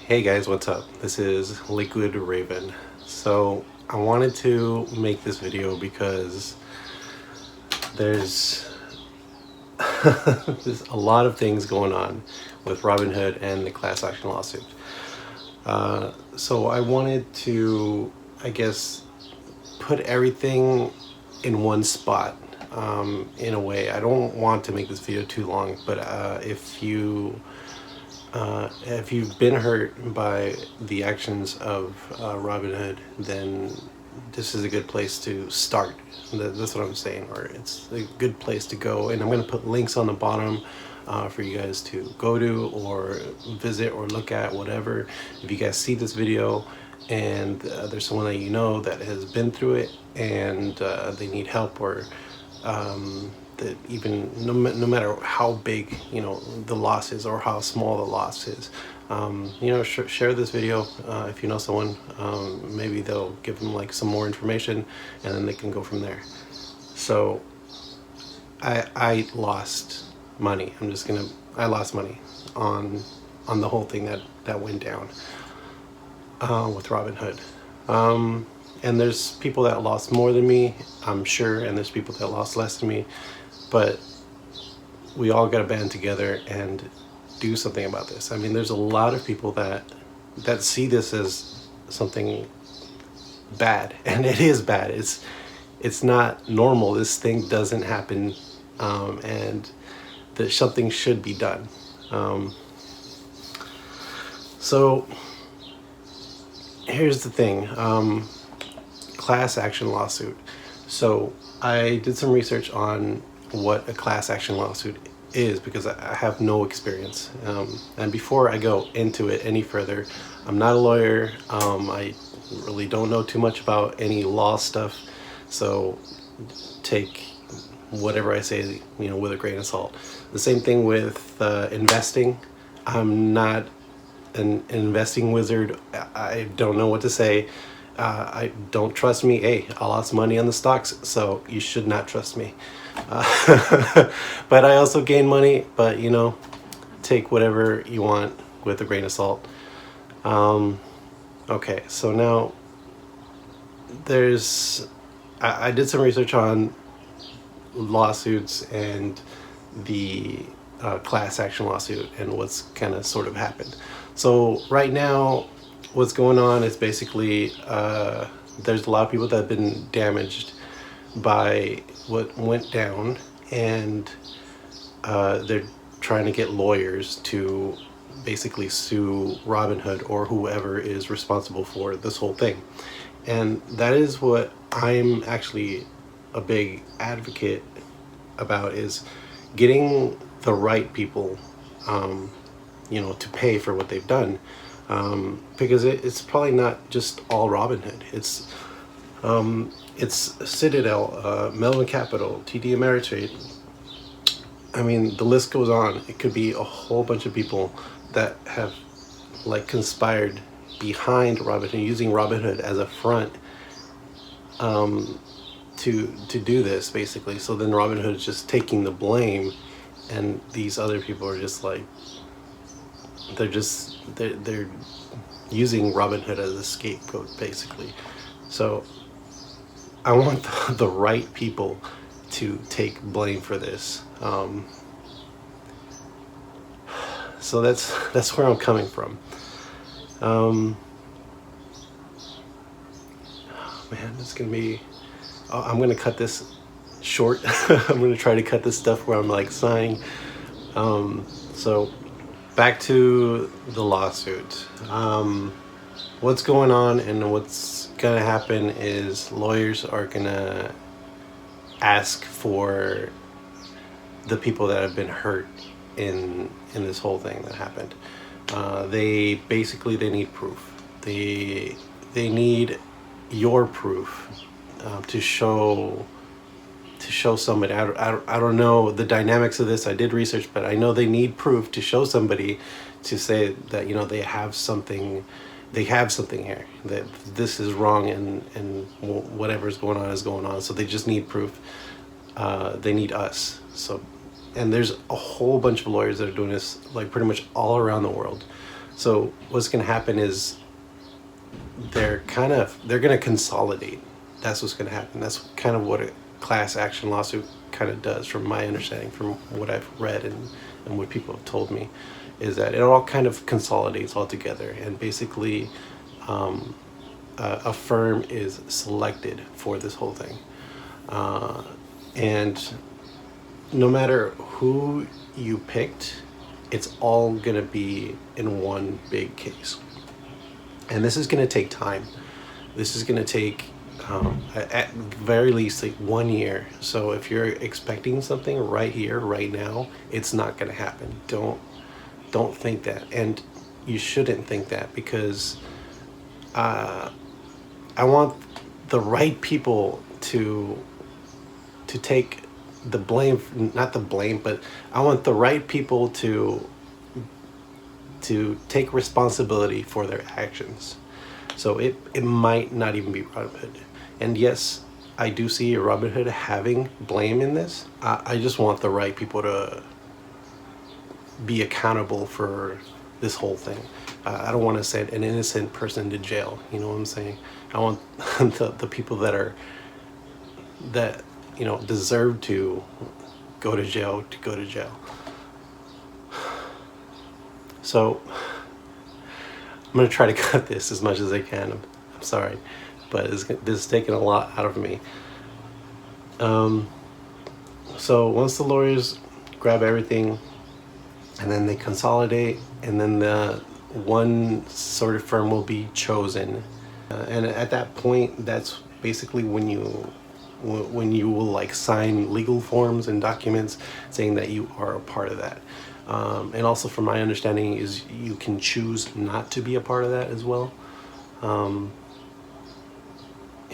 Hey guys, what's up? This is Liquid Raven. So I wanted to make this video because there's there's a lot of things going on with Robinhood and the class action lawsuit. So I wanted to, I guess, put everything in one spot. In a way, I don't want to make this video too long, but if you've been hurt by the actions of Robinhood, then this is a good place to start. That's what I'm saying, or it's a good place to go. And I'm going to put links on the bottom for you guys to go to or visit or look at, whatever. If you guys see this video and there's someone that you know that has been through it and they need help, or that even no matter how big the loss is or how small the loss is, share this video if you know someone. Maybe they'll give them like some more information and then they can go from there. So I lost money. I lost money on the whole thing that went down with Robinhood. And there's people that lost more than me, I'm sure, and there's people that lost less than me, but we all got to band together and do something about this. I mean, there's a lot of people that see this as something bad, and it is bad. It's not normal. This thing doesn't happen, and that something should be done. So here's the thing. Class action lawsuit. So I did some research on what a class action lawsuit is because I have no experience. And before I go into it any further, I'm not a lawyer. I really don't know too much about any law stuff. So take whatever I say, with a grain of salt. The same thing with investing. I'm not an investing wizard. I don't know what to say. I don't trust me. Hey, I lost money on the stocks, so you should not trust me. But I also gained money, but take whatever you want with a grain of salt. Okay, so now I did some research on lawsuits and the class action lawsuit and what's kind of sort of happened. So right now, what's going on is basically there's a lot of people that have been damaged by what went down, and they're trying to get lawyers to basically sue Robinhood or whoever is responsible for this whole thing. And that is what I'm actually a big advocate about, is getting the right people to pay for what they've done. Because it's probably not just all Robinhood. It's Citadel, Melvin Capital, TD Ameritrade. I mean, the list goes on. It could be a whole bunch of people that have conspired behind Robinhood, using Robinhood as a front to do this, basically. So then Robinhood is just taking the blame, and these other people are just they're using Robinhood as a scapegoat, basically. So I want the right people to take blame for this. So that's where I'm coming from. Man, it's gonna be. I'm gonna cut this short. I'm gonna try to cut this stuff where I'm signing. So. Back to the lawsuit. What's going on and what's gonna happen is lawyers are gonna ask for the people that have been hurt in this whole thing that happened. They need proof. They need your proof to show somebody. I don't know the dynamics of this. I did research, but I know they need proof to show somebody, to say that they have something here, that this is wrong, and whatever's going on is going on. So they just need proof. They need us. So, and there's a whole bunch of lawyers that are doing this pretty much all around the world. So what's going to happen is they're going to consolidate. That's what's going to happen. That's kind of what a class action lawsuit kind of does, from my understanding, from what I've read and what people have told me, is that it all kind of consolidates all together, and basically a firm is selected for this whole thing, and no matter who you picked, it's all going to be in one big case. And this is going to take time. This is going to take at very least like 1 year. So if you're expecting something right here, right now, it's not going to happen. Don't think that, and you shouldn't think that, because I want the right people to take the blame, not the blame, but I want the right people to take responsibility for their actions. So it might not even be Robinhood. And yes, I do see Robinhood having blame in this. I just want the right people to be accountable for this whole thing. I don't want to send an innocent person to jail. You know what I'm saying? I want the people that deserve to go to jail to go to jail. So I'm going to try to cut this as much as I can. I'm sorry, but this is taking a lot out of me. So once the lawyers grab everything, and then they consolidate, and then the one sort of firm will be chosen, and at that point, that's basically when you will like sign legal forms and documents saying that you are a part of that. And also, from my understanding, is you can choose not to be a part of that as well.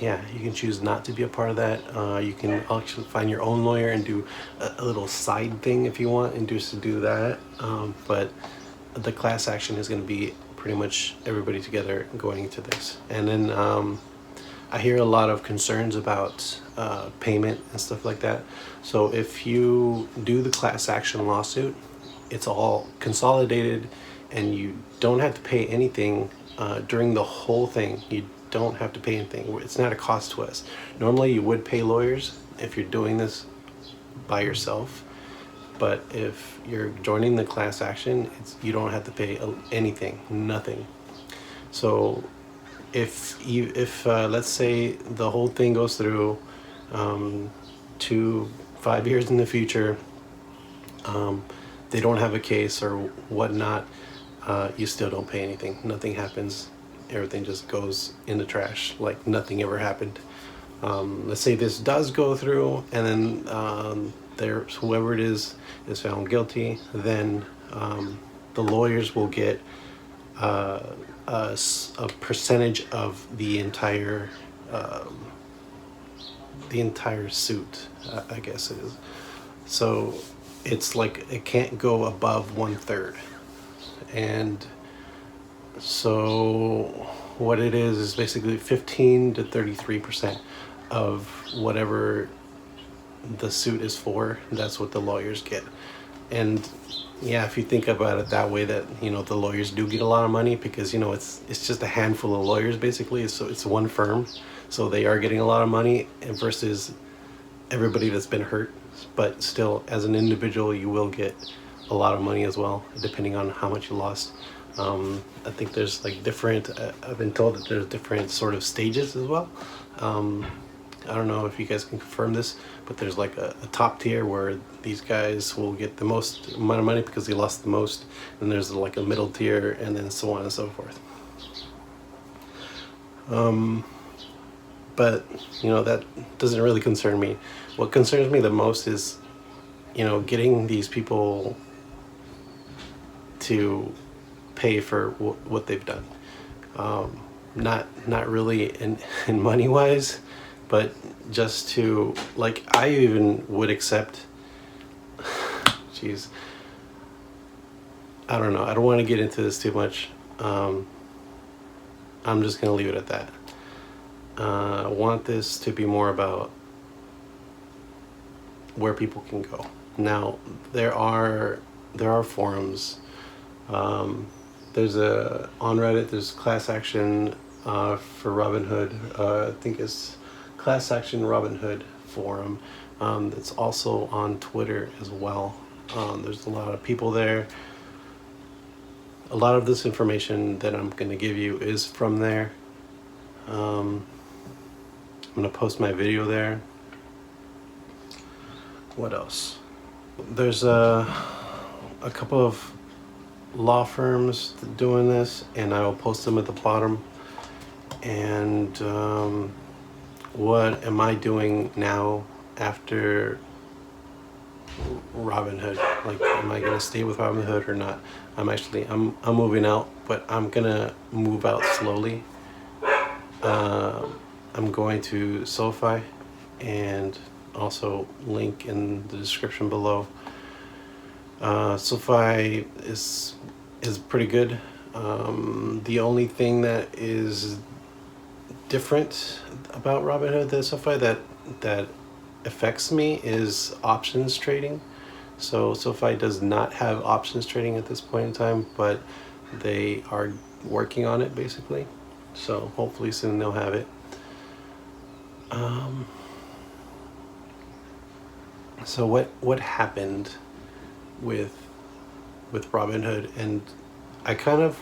Yeah, you can choose not to be a part of that. You can actually find your own lawyer and do a little side thing if you want, and just to do that. But the class action is going to be pretty much everybody together going into this. And then I hear a lot of concerns about payment and stuff like that. So if you do the class action lawsuit, it's all consolidated, and you don't have to pay anything during the whole thing. You don't have to pay anything. It's not a cost to us. Normally you would pay lawyers if you're doing this by yourself, but if you're joining the class action, you don't have to pay anything, nothing. So if let's say the whole thing goes through to 5 years in the future, they don't have a case or whatnot, you still don't pay anything. Nothing happens. Everything just goes in the trash like nothing ever happened. Let's say this does go through, and then whoever it is found guilty, then the lawyers will get a percentage of the entire suit, I guess it is. So it's like it can't go above 1/3, and so what it is basically 15 to 33% of whatever the suit is for. That's what the lawyers get. And yeah, if you think about it that way, that the lawyers do get a lot of money, because it's just a handful of lawyers basically. So it's one firm, so they are getting a lot of money, and versus everybody that's been hurt. But still, as an individual, you will get a lot of money as well, depending on how much you lost. I think there's like different, I've been told that there's different sort of stages as well. I don't know if you guys can confirm this, but there's like a top tier where these guys will get the most amount of money because they lost the most, and there's like a middle tier, and then so on and so forth. But that doesn't really concern me. What concerns me the most is getting these people to pay for what they've done. Not really in money wise, but just to, like, I even would accept, jeez, I don't know, I don't want to get into this too much. I'm just gonna leave it at that. I want this to be more about where people can go. Now there are forums there's a on Reddit. There's class action for Robinhood. I think it's class action Robinhood forum. It's also on Twitter as well. There's a lot of people there. A lot of this information that I'm going to give you is from there. I'm going to post my video there. What else? There's a couple of law firms doing this, and I will post them at the bottom. And what am I doing now after Robinhood? Like, am I gonna stay with Robinhood or not? I'm moving out, but I'm gonna move out slowly. I'm going to SoFi, and also link in the description below. SoFi is pretty good. The only thing that is different about Robinhood than SoFi that affects me is options trading. So SoFi does not have options trading at this point in time, but they are working on it basically. So hopefully soon they'll have it. So what happened with Robinhood, and I kind of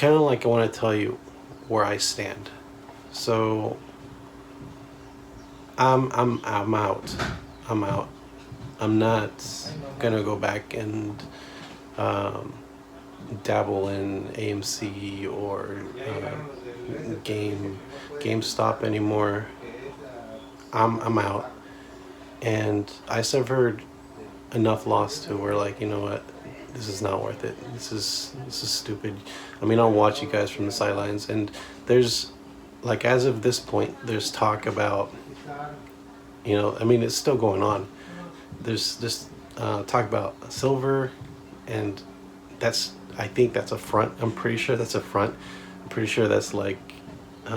like I want to tell you where I stand. So I'm out. I'm not gonna go back and dabble in AMC or GameStop anymore. I'm out, and I suffered enough loss to where, like, you know what, this is not worth it. This is stupid. I mean, I'll watch you guys from the sidelines, and there's, like, as of this point, there's talk about, you know, I mean, it's still going on. There's this talk about silver, and I think that's a front. I'm pretty sure that's a front. I'm pretty sure that's like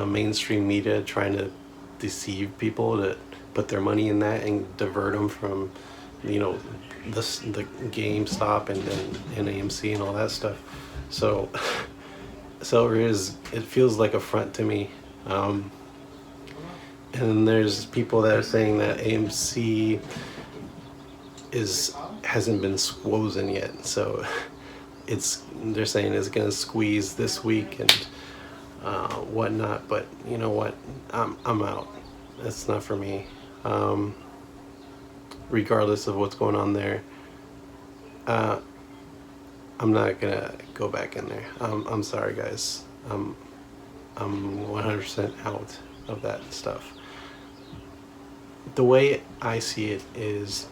mainstream media trying to deceive people to put their money in that and divert them from, you know, the GameStop and AMC and all that stuff. So silver it feels like a front to me. And there's people that are saying that AMC hasn't been squozen yet, so they're saying it's gonna squeeze this week and whatnot. But you know what, I'm out. That's not for me. Regardless of what's going on there, I'm not gonna go back in there. I'm sorry, guys. I'm 100% out of that stuff. The way I see it is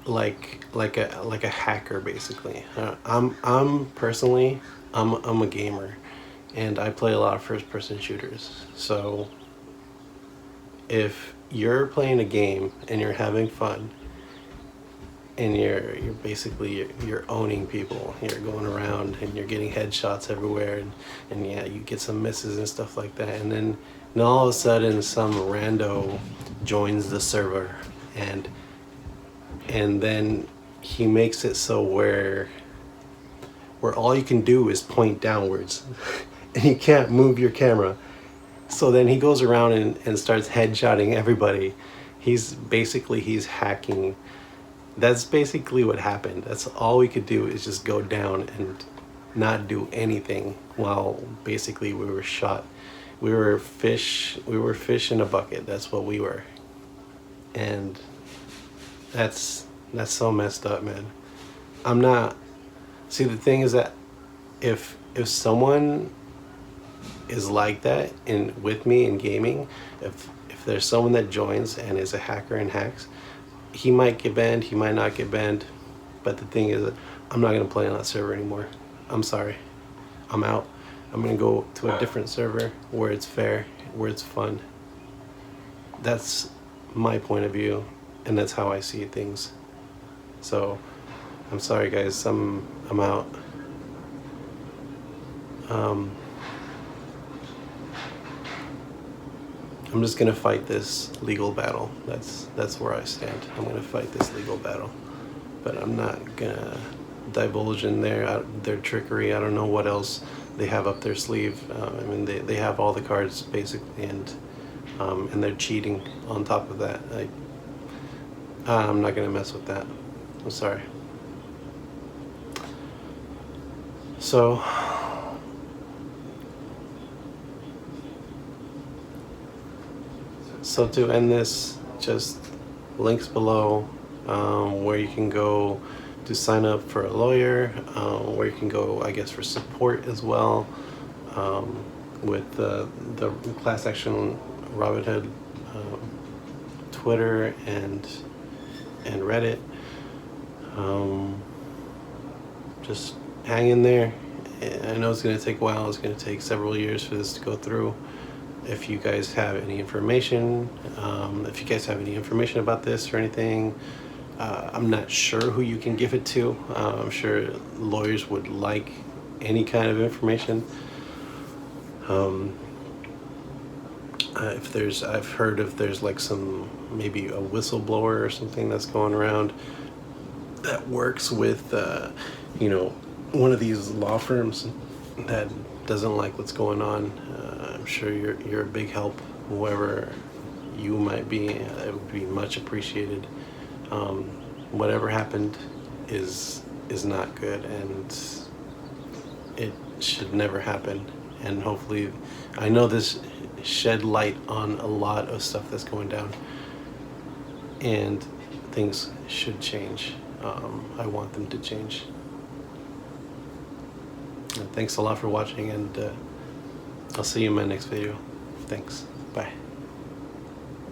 like a hacker, basically. I'm personally a gamer, and I play a lot of first-person shooters. So if you're playing a game and you're having fun, and you're basically you're owning people, you're going around and you're getting headshots everywhere, and yeah, you get some misses and stuff like that, and then all of a sudden some rando joins the server, and then he makes it so where all you can do is point downwards and you can't move your camera. So then he goes around and starts headshotting everybody. He's hacking. That's basically what happened. That's all we could do, is just go down and not do anything while basically we were shot. We were fish in a bucket. That's what we were. And that's so messed up, man. See, the thing is that if someone is like that with me in gaming, if there's someone that joins and is a hacker and hacks, he might get banned, he might not get banned, but the thing is that I'm not gonna play on that server anymore. I'm sorry, I'm out. I'm gonna go to a different server where it's fair, where it's fun. That's my point of view, and that's how I see things. So I'm sorry, guys, I'm out. I'm just gonna fight this legal battle. That's where I stand. I'm gonna fight this legal battle. but I'm not gonna divulge in their trickery. I don't know what else they have up their sleeve. I mean, they have all the cards basically, and they're cheating on top of that. I'm not gonna mess with that. I'm sorry. So to end this, just links below where you can go to sign up for a lawyer, where you can go, I guess, for support as well, with the class action Robinhood, Twitter and Reddit. Just hang in there. I know it's going to take a while. It's going to take several years for this to go through. If you guys have any information, about this or anything, I'm not sure who you can give it to. I'm sure lawyers would like any kind of information. I've heard if there's like maybe a whistleblower or something that's going around that works with, one of these law firms that doesn't like what's going on. I'm sure you're a big help, whoever you might be. It would be much appreciated. Whatever happened is not good, and it should never happen. And hopefully, I know this shed light on a lot of stuff that's going down, and things should change. I want them to change. Thanks a lot for watching, and I'll see you in my next video. Thanks. Bye.